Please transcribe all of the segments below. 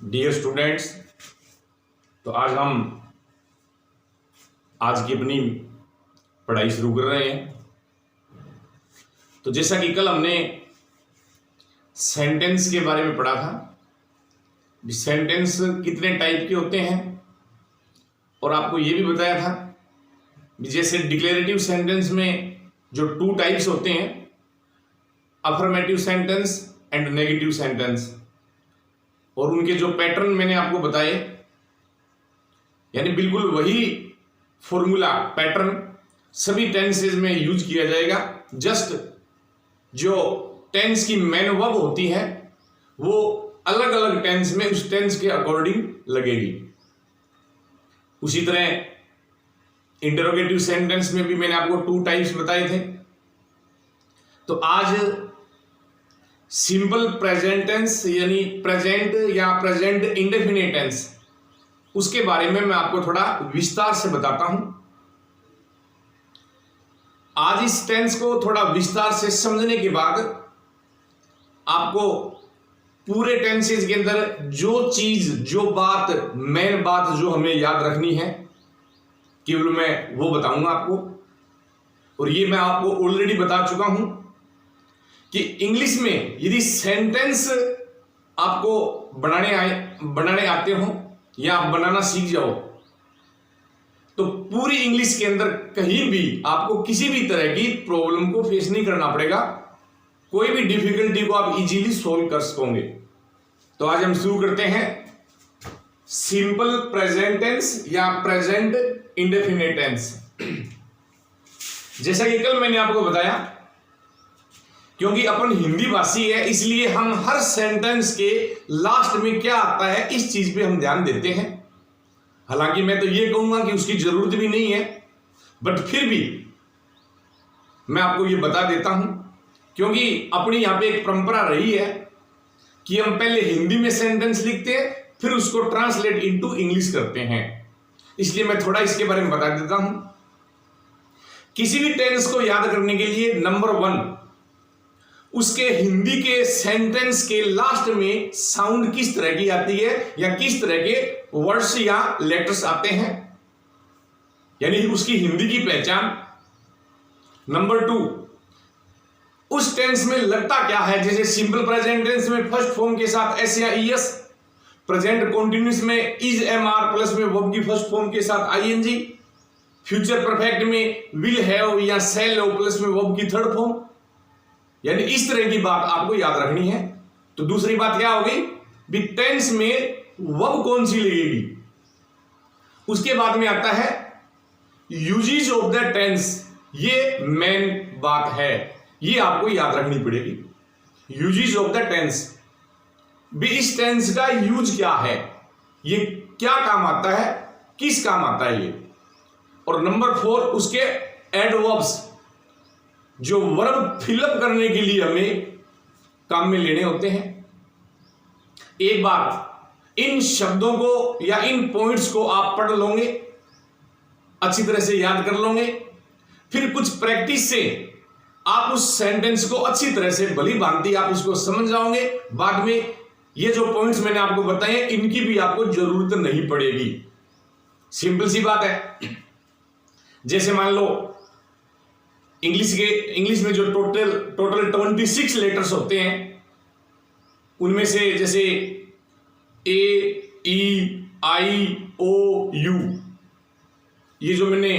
Dear students, तो आज की अपनी पढ़ाई शुरू कर रहे हैं। तो जैसा कि कल हमने सेंटेंस के बारे में पढ़ा था, सेंटेंस कितने टाइप के होते हैं, और आपको ये भी बताया था जैसे डिक्लेरेटिव सेंटेंस में जो 2 टाइप्स होते हैं, affirmative sentence and negative sentence, और उनके जो पैटर्न मैंने आपको बताए, यानी बिल्कुल वही फॉर्मूला पैटर्न सभी टेंसेज में यूज किया जाएगा। जस्ट जो टेंस की मेन वर्ब होती है वो अलग अलग टेंस में उस टेंस के अकॉर्डिंग लगेगी। उसी तरह इंटरोगेटिव सेंटेंस में भी मैंने आपको 2 टाइप्स बताए थे। तो आज सिंपल प्रेजेंट टेंस यानी प्रेजेंट या प्रेजेंट इंडेफिनिट टेंस, उसके बारे में मैं आपको थोड़ा विस्तार से बताता हूं। आज इस टेंस को थोड़ा विस्तार से समझने के बाद आपको पूरे टेंसेज के अंदर जो चीज, जो बात, मेन बात जो हमें याद रखनी है, केवल मैं वो बताऊंगा आपको। और ये मैं आपको ऑलरेडी बता चुका हूं कि इंग्लिश में यदि सेंटेंस आपको बनाने आते हो या आप बनाना सीख जाओ, तो पूरी इंग्लिश के अंदर कहीं भी आपको किसी भी तरह की प्रॉब्लम को फेस नहीं करना पड़ेगा। कोई भी डिफिकल्टी को आप इजीली सॉल्व कर सकोगे। तो आज हम शुरू करते हैं सिंपल प्रेजेंट टेंस या प्रेजेंट इंडेफिनिट टेंस। जैसा कि कल मैंने आपको बताया, क्योंकि अपन हिंदी भाषी है इसलिए हम हर सेंटेंस के लास्ट में क्या आता है इस चीज पे हम ध्यान देते हैं। हालांकि मैं तो ये कहूंगा कि उसकी जरूरत भी नहीं है, बट फिर भी मैं आपको ये बता देता हूं, क्योंकि अपनी यहां पे एक परंपरा रही है कि हम पहले हिंदी में सेंटेंस लिखते हैं फिर उसको ट्रांसलेट इनटू इंग्लिश करते हैं। इसलिए मैं थोड़ा इसके बारे में बता देता हूं। किसी भी टेंस को याद करने के लिए नंबर 1, उसके हिंदी के सेंटेंस के लास्ट में साउंड किस तरह की आती है या किस तरह के वर्ड्स या लेटर्स आते हैं, यानी उसकी हिंदी की पहचान। नंबर 2, उस टेंस में लगता क्या है। जैसे सिंपल प्रेजेंट टेंस में फर्स्ट फॉर्म के साथ एस या ईएस, प्रेजेंट कंटीन्यूअस में इज एम आर प्लस में वर्ब की फर्स्ट फॉर्म के साथ आईएनजी, फ्यूचर परफेक्ट में विल हैव या शैल हैव प्लस में वर्ब की थर्ड फॉर्म, यानी इस तरह की बात आपको याद रखनी है। तो दूसरी बात क्या होगी भी टेंस में वर्ब कौन सी लगेगी। उसके बाद में आता है यूजेस ऑफ द टेंस, ये मेन बात है, ये आपको याद रखनी पड़ेगी। यूजेस ऑफ द टेंस भी, इस टेंस का यूज क्या है, ये क्या काम आता है, किस काम आता है ये। और नंबर 4, उसके एडवर्ब्स, जो वर्ब फिलअप करने के लिए हमें काम में लेने होते हैं। एक बार इन शब्दों को या इन पॉइंट्स को आप पढ़ लोगे, अच्छी तरह से याद कर लोगे, फिर कुछ प्रैक्टिस से आप उस सेंटेंस को अच्छी तरह से भली भांति आप उसको समझ जाओगे। बाद में ये जो पॉइंट्स मैंने आपको बताए इनकी भी आपको जरूरत नहीं पड़ेगी। सिंपल सी बात है। जैसे मान लो इंग्लिश में जो टोटल 26 लेटर्स होते हैं, उनमें से जैसे ए, ई, आई, ओ, यू, ये जो मैंने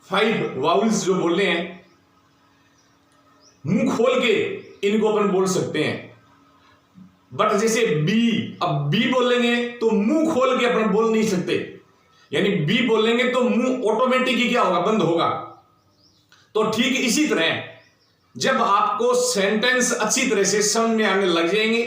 5 वाउल्स जो बोले हैं, मुंह खोल के इनको अपन बोल सकते हैं। बट जैसे बी, अब बी बोलेंगे तो मुंह खोल के अपन बोल नहीं सकते, यानी बी बोलेंगे तो मुंह ऑटोमेटिकली क्या होगा, बंद होगा। तो ठीक इसी तरह जब आपको सेंटेंस अच्छी तरह से समझ में आने लग जाएंगे,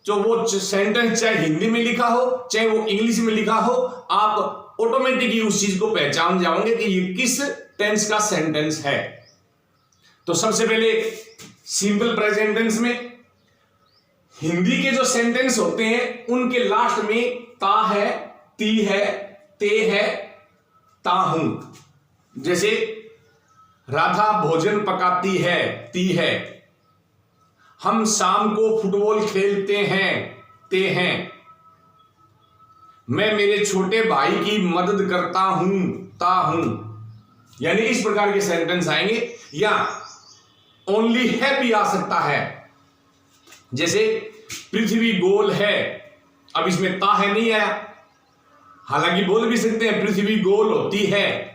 तो वो सेंटेंस चाहे हिंदी में लिखा हो चाहे वो इंग्लिश में लिखा हो, आप ऑटोमेटिकली उस चीज को पहचान जाओगे कि ये किस टेंस का सेंटेंस है। तो सबसे पहले सिंपल प्रेजेंट टेंस में हिंदी के जो सेंटेंस होते हैं उनके लास्ट में ता है, ती है, ते है, ता हूं। जैसे राधा भोजन पकाती है, ती है। हम शाम को फुटबॉल खेलते हैं, ते हैं। मैं मेरे छोटे भाई की मदद करता हूं, ता हूं, यानी इस प्रकार के सेंटेंस आएंगे। या ओनली है भी आ सकता है, जैसे पृथ्वी गोल है, अब इसमें ता है नहीं आया, हालांकि बोल भी सकते हैं पृथ्वी गोल होती है।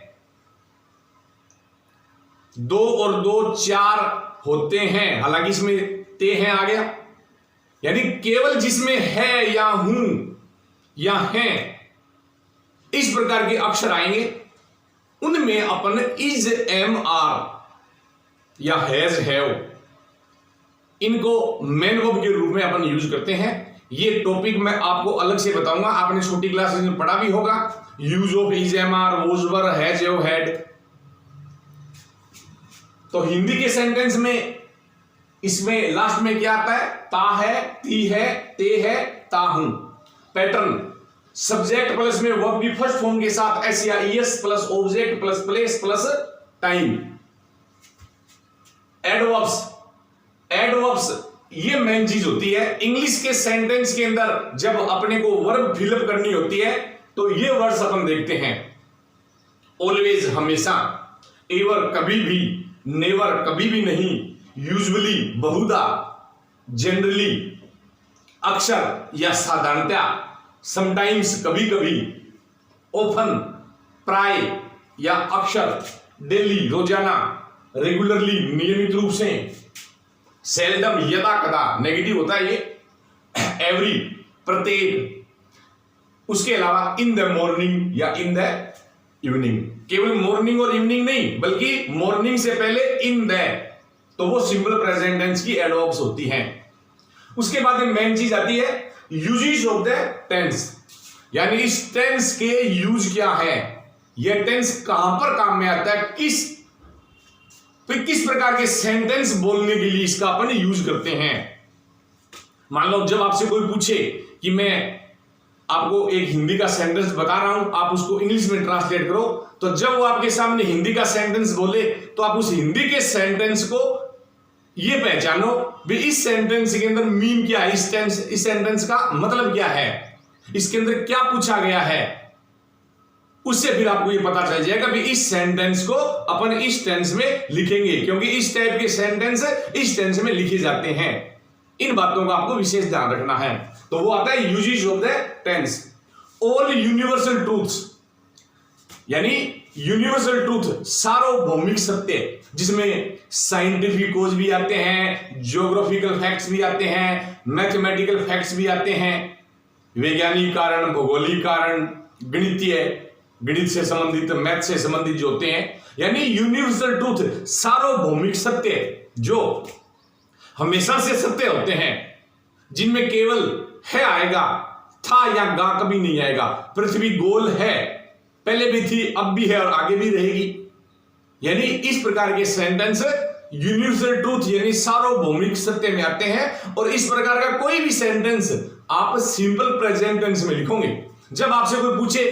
2 और 2 4 होते हैं, हालांकि इसमें ते हैं आ गया। यानी केवल जिसमें है या हूं या है इस प्रकार के अक्षर आएंगे, उनमें अपन इज, एम, आर या हैज, हैव, इनको मेन वर्ब के रूप में अपन यूज करते हैं। ये टॉपिक मैं आपको अलग से बताऊंगा, आपने छोटी क्लासेस में पढ़ा भी होगा। Use of is, am, are, was, were, has, have, had. तो हिंदी के सेंटेंस में इसमें लास्ट में क्या आता है? ता है, ती है, ते है, ता हूं। पैटर्न, सब्जेक्ट प्लस में वर्ब की फर्स्ट फॉर्म के साथ एस या ES plus object plus place plus time. Adverbs, adverbs ये मेन चीज होती है इंग्लिश के सेंटेंस के अंदर। जब अपने को वर्ब फिलअप करनी होती है तो ये वर्ड्स अपन देखते हैं। ऑलवेज हमेशा, एवर कभी भी, नेवर कभी भी नहीं, यूजुअली बहुधा, जनरली अक्सर या साधारणतः, समटाइम्स कभी कभी, ओफन प्राय या अक्सर, डेली रोजाना, रेगुलरली नियमित रूप से, सेल्डम यदा कदा नेगेटिव होता है ये, एवरी प्रत्येक, उसके अलावा इन द मॉर्निंग या इन द इवनिंग। केवल मॉर्निंग और इवनिंग नहीं बल्कि मॉर्निंग से पहले इन द, तो वो सिंपल प्रेजेंट टेंस की एडवर्ब्स होती हैं। उसके बाद में मेन चीज आती है यूजेस ऑफ द टेंस, यानी इस टेंस के यूज क्या है, यह टेंस कहां पर काम में आता है, किस प्रकार के सेंटेंस बोलने के लिए इसका अपन यूज करते हैं। मान लो जब आपसे कोई पूछे कि मैं आपको एक हिंदी का सेंटेंस बता रहा हूं, आप उसको इंग्लिश में ट्रांसलेट करो, तो जब वो आपके सामने हिंदी का सेंटेंस बोले तो आप उस हिंदी के सेंटेंस को ये पहचानो भी इस सेंटेंस के अंदर मीन क्या है, इस सेंटेंस का मतलब क्या है, इसके अंदर क्या पूछा गया है। उससे फिर आपको ये पता चल जाएगा कि इस सेंटेंस को अपन इस टेंस में लिखेंगे, क्योंकि इस टाइप के सेंटेंस इस टेंस में लिखे जाते हैं। इन बातों का आपको विशेष ध्यान रखना है। तो वो आता है usages of the tense. All universal truths, यानी यूनिवर्सल ट्रूथ सार्वभौमिक सत्य, जिसमें साइंटिफिक खोज भी आते हैं, ज्योग्राफिकल फैक्ट्स भी आते हैं, मैथमेटिकल फैक्ट्स भी आते हैं, वैज्ञानिक कारण, भौगोलिक कारण, गणित से संबंधित, मैथ से संबंधित जो होते हैं, यानी यूनिवर्सल ट्रूथ सार्वभौमिक सत्य जो हमेशा से सत्य होते हैं, जिनमें केवल है आएगा, था या गा कभी नहीं आएगा। पृथ्वी गोल है, पहले भी थी, अब भी है और आगे भी रहेगी। यानी इस प्रकार के सेंटेंस यूनिवर्सल ट्रूथ यानी सार्वभौमिक सत्य में आते हैं। और इस प्रकार का कोई भी सेंटेंस आप सिंपल प्रेजेंट टेंस में लिखोगे। जब आपसे कोई पूछे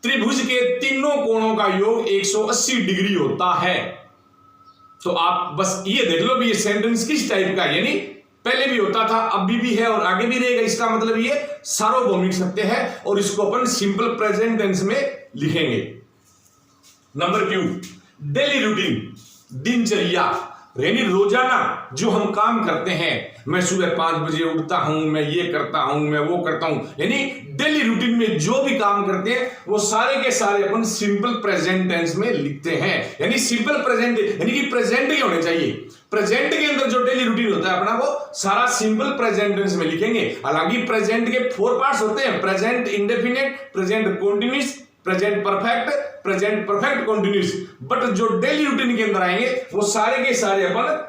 त्रिभुज के तीनों कोणों का योग 180 डिग्री होता है, तो आप बस ये देख लो भी ये सेंटेंस किस टाइप का है, यानी पहले भी होता था, अभी भी है और आगे भी रहेगा। इसका मतलब ये सार्वभौमिक सत्य है और इसको अपन सिंपल प्रेजेंट टेंस में लिखेंगे। नंबर 2, डेली रूटीन, दिनचर्या, यानी रोजाना जो हम काम करते हैं। मैं सुबह 5 बजे उठता हूं, मैं ये करता हूं, मैं वो करता हूं, यानी डेली रूटीन में जो भी काम करते हैं वो सारे के सारे अपन सिंपल प्रेजेंट टेंस में लिखते हैं। यानी सिंपल प्रेजेंट यानी कि प्रेजेंट ही होने चाहिए। प्रेजेंट के अंदर जो डेली रूटीन होता है अपना वो सारा सिंपल प्रेजेंट टेंस में लिखेंगे। हालांकि प्रेजेंट के 4 पार्ट्स होते हैं, present indefinite, present continuous, present perfect, present perfect continuous, but जो डेली रूटीन के अंदर आएंगे वो सारे के सारे अपन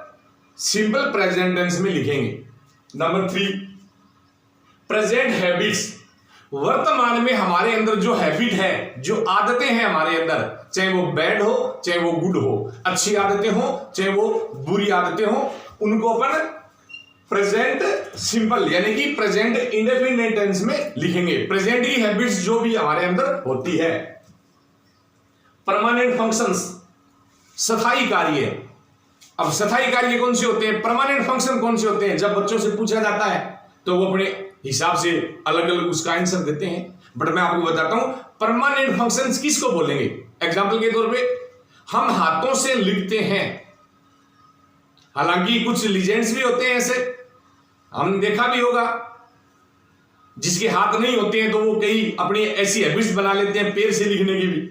सिंपल प्रेजेंट टेंस में लिखेंगे। नंबर 3, प्रेजेंट हैबिट्स, वर्तमान में हमारे अंदर जो हैबिट है, जो आदतें हैं हमारे अंदर, चाहे वो बैड हो चाहे वो गुड हो, अच्छी आदतें हो चाहे वो बुरी आदतें हो, उनको अपन प्रेजेंट सिंपल यानी कि प्रेजेंट इंडेफिनिट टेंस में लिखेंगे। प्रेजेंट की हैबिट्स जो भी हमारे अंदर होती है। परमानेंट फंक्शंस, स्थायी कार्य। अब स्थायी कार्य कौन से होते हैं, परमानेंट फंक्शन कौन से होते हैं? जब बच्चों से पूछा जाता है तो वो अपने हिसाब से अलग अलग उसका आंसर देते हैं, बट मैं आपको बताता हूं परमानेंट फंक्शंस किसको बोलेंगे। एग्जाम्पल के तौर पे हम हाथों से लिखते हैं, हालांकि कुछ लीजेंड्स भी होते हैं ऐसे, हमने देखा भी होगा, जिसके हाथ नहीं होते हैं तो वो कई अपनी ऐसी हैबिट्स बना लेते हैं पैर से लिखने की भी,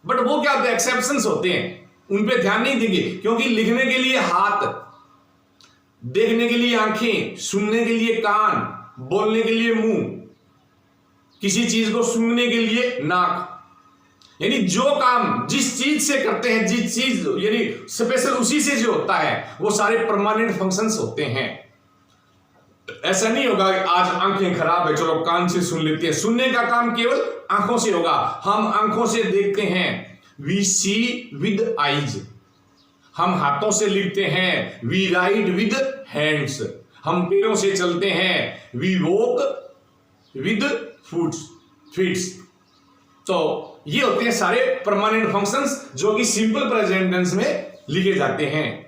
बट वो क्या होते हैं, एक्सेप्शंस होते हैं, उन पे ध्यान नहीं देंगे, क्योंकि लिखने के लिए हाथ, देखने के लिए आंखें, सुनने के लिए कान, बोलने के लिए मुंह, किसी चीज को सूंघने के लिए नाक, यानी जो काम जिस चीज से करते हैं, जिस चीज यानी स्पेशल उसी से जो होता है, वो सारे परमानेंट फंक्शंस होते हैं। ऐसा नहीं होगा कि आज आंखें खराब है चलो कान से सुन लेते हैं, सुनने का काम केवल आंखों से होगा, हम आंखों से देखते हैं, वी सी विद आईज, हम हाथों से लिखते हैं, वी राइट विद हैंड्स, हम पैरों से चलते हैं, वी वॉक विद फीट्स। तो ये होते हैं सारे परमानेंट फंक्शंस जो कि सिंपल प्रेजेंट टेंस में लिखे जाते हैं।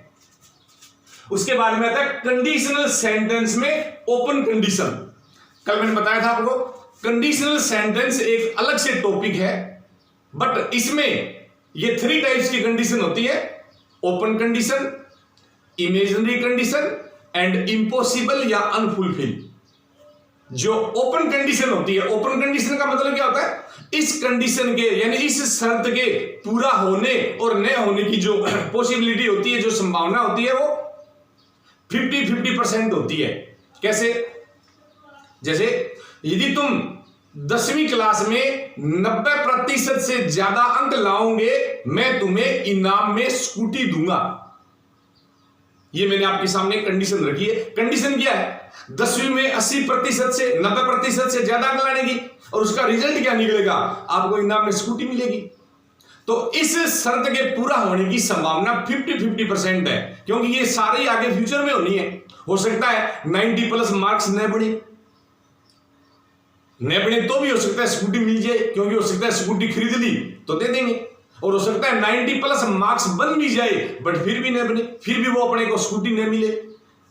उसके बाद में आता है कंडीशनल सेंटेंस में ओपन कंडीशन। कल मैंने बताया था आपको कंडीशनल सेंटेंस एक अलग से टॉपिक है, बट इसमें ये 3 टाइप्स की कंडीशन होती है, open condition, imaginary condition and impossible या अनफुलफिल। जो ओपन कंडीशन होती है, ओपन कंडीशन का मतलब क्या होता है, इस कंडीशन के यानी इस शर्त के पूरा होने और न होने की जो पॉसिबिलिटी होती है, जो संभावना होती है, वो 50-50% होती है। कैसे? जैसे यदि तुम 10वीं क्लास में 90% से ज्यादा अंक लाओगे, मैं तुम्हें इनाम में स्कूटी दूंगा। ये मैंने आपके सामने कंडीशन रखी है। कंडीशन क्या है? 10वीं में 80% से 90% से ज्यादा अंक लाने की, और उसका रिजल्ट क्या निकलेगा, आपको इनाम में स्कूटी मिलेगी। तो इस शर्त के पूरा होने की संभावना 50-50% है, क्योंकि ये सारे आगे फ्यूचर में होनी है। हो सकता है 90+ मार्क्स न बने तो भी हो सकता है स्कूटी मिल जाए, क्योंकि हो सकता है स्कूटी खरीद ली तो दे देंगे, और हो सकता है 90+ मार्क्स बन भी जाए बट फिर भी न बने, फिर भी वो अपने को स्कूटी न मिले,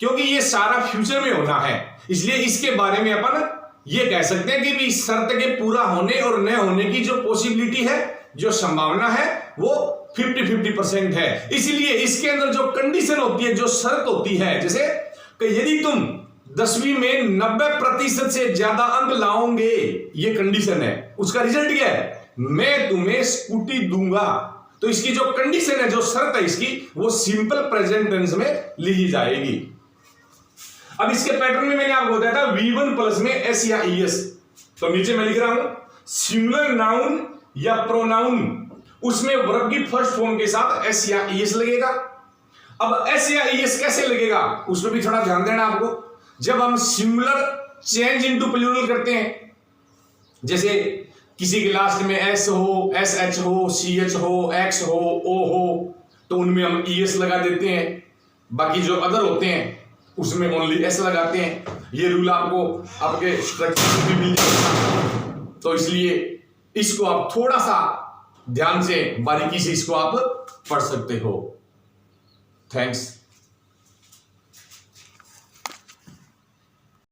क्योंकि ये सारा फ्यूचर में होना है। इसलिए इसके बारे में अपन ये कह सकते हैं कि भी शर्त के पूरा होने और न होने की जो पॉसिबिलिटी है, जो संभावना है, वो 50-50% है। इसलिए इसके अंदर जो कंडीशन होती है, जो शर्त होती है, जैसे कि यदि तुम 10वीं में 90% से ज्यादा अंक लाओगे, ये कंडीशन है, उसका रिजल्ट क्या है, मैं तुम्हें स्कूटी दूंगा। तो इसकी जो कंडीशन है, जो शर्त है इसकी, वो सिंपल प्रेजेंट टेंस में लिखी जाएगी। अब इसके पैटर्न में मैंने आपको बताया था V1+ में S या ES। तो नीचे मैं लिख रहा हूं सिंगुलर नाउन या प्रोनाउन, उसमें वर्ब की फर्स्ट फॉर्म के साथ S या ES लगेगा। अब S या ES कैसे लगेगा, उसमें भी थोड़ा ध्यान देना आपको। जब हम सिंगुलर चेंज इनटू प्लूरल करते हैं, जैसे किसी के लास्ट में S हो, SH हो, CH हो, X हो, O हो, तो उनमें हम ES लगा देते हैं। बाकी जो अदर होते हैं उसमें ओनली S लगाते हैं। ये रूल आपको आपके स्ट्रक्चर में मिल जाएगा, तो इसलिए इसको आप थोड़ा सा ध्यान से बारीकी से इसको आप पढ़ सकते हो। थैंक्स।